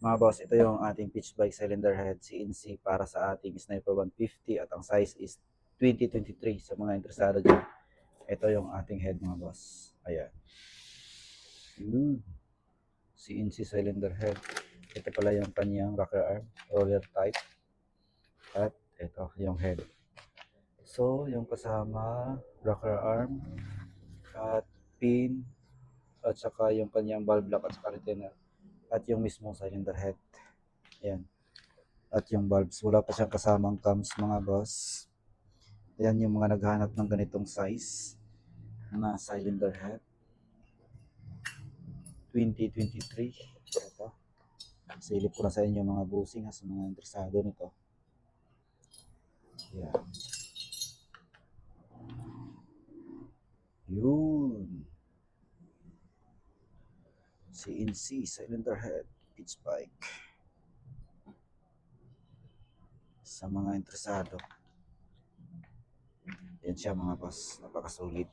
Mga boss, ito yung ating pitch bike cylinder head CNC para sa ating Sniper 150 at ang size is 2023 sa mga interesado dyan. Ito yung ating head mga boss. Ayan. Yun. CNC cylinder head. Ito pala yung kanyang rocker arm, roller type. At ito yung head. So, yung kasama, rocker arm, at pin, at saka yung kanyang valve block at saka retainer. At yung mismong cylinder head. Ayan. At yung valves, wala pa siyang kasamang cams mga boss. Ayan yung mga naghanap ng ganitong size na cylinder head 2023. Ito, silip ko na sa inyo mga bossing sa mga interesado nito. Ayan. Yun, CNC cylinder head pitch bike sa mga interesado. Yan siya mga boss, napakasulit.